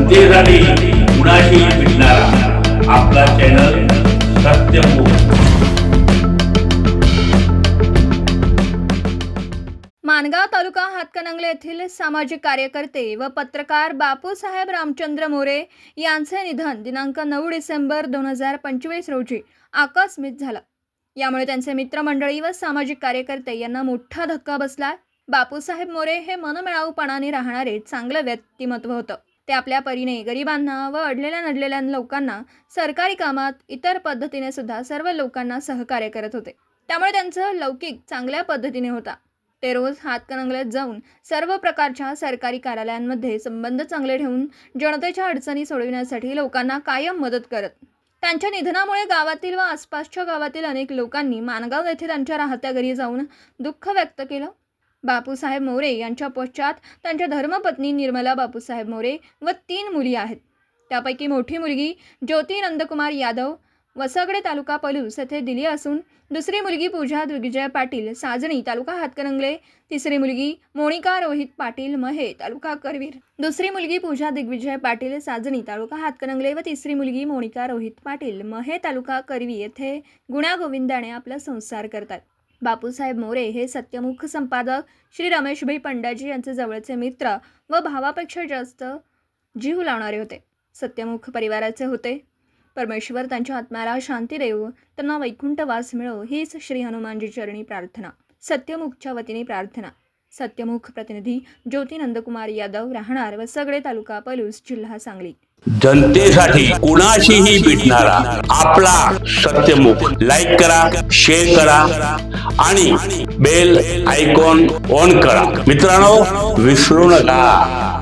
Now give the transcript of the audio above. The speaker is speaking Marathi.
जनतेसाठी कुणाशी भेटणारा आपला चॅनल सत्यमुख। माणगाव तालुका हातकणंगले येथील सामाजिक कार्यकर्ते व पत्रकार बापूसाहेब रामचंद्र मोरे यांचे निधन दिनांक 9 डिसेंबर 2025 रोजी आकस्मिक झालं। यामुळे त्यांचे मित्रमंडळी व सामाजिक कार्यकर्ते यांना मोठा धक्का बसला। बापूसाहेब मोरे हे मनमिळाऊपणाने राहणारे चांगले व्यक्तिमत्व होतं। ते आपल्या परीने गरिबांना व अडलेल्या नडलेल्या लोकांना सरकारी कामात इतर पद्धतीने सुद्धा सर्व लोकांना सहकार्य करत होते। त्यामुळे त्यांचं लौकिक चांगल्या पद्धतीने होता। ते रोज हातकणंगल्यात जाऊन सर्व प्रकारच्या सरकारी कार्यालयांमध्ये संबंध चांगले ठेवून जनतेच्या अडचणी सोडविण्यासाठी लोकांना कायम मदत करत। त्यांच्या निधनामुळे गावातील व आसपासच्या गावातील अनेक लोकांनी माणगाव येथे त्यांच्या राहत्या घरी जाऊन दुःख व्यक्त केलं। बापूसाहेब मोरे यांच्या पश्चात त्यांच्या धर्मपत्नी निर्मला बापूसाहेब मोरे व 3 मुली आहेत। त्यापैकी मोठी मुलगी ज्योती नंदकुमार यादव वसगडे तालुका पलूस येथे दिली असून दुसरी मुलगी पूजा दिग्विजय पाटील साजणी तालुका हातकणंगले, तिसरी मुलगी मोनिका रोहित पाटील महे तालुका करवीर, दुसरी मुलगी पूजा दिग्विजय पाटील साजणी तालुका हातकणंगले व तिसरी मुलगी मोनिका रोहित पाटील महे तालुका करवी येथे गुण्यागोविंदाने आपला संसार करतात। बापूसाहेब मोरे हे सत्यमुख संपादक श्री रमेशभाई पंडाजी यांचे जवळचे मित्र व भावापेक्षा जास्त जीव लावणारे होते। सत्यमुख परिवाराचे होते। परमेश्वर त्यांच्या आत्म्याला शांती देव, त्यांना वैकुंठवास मिळो हीच श्री हनुमानजी चरणी प्रार्थना। सत्यमुखच्या वतीने प्रार्थना। सत्यमुख प्रतिनिधी ज्योती नंदकुमार यादव, राहणार वसगडे तालुका पलूस, जिल्हा सांगली। जनतेसाठी कुणाशीही भेटणारा आपला सत्यमुख। लाईक करा, शेअर करा आणि बेल आयकॉन ऑन करा। मित्रांनो, विसरू नका।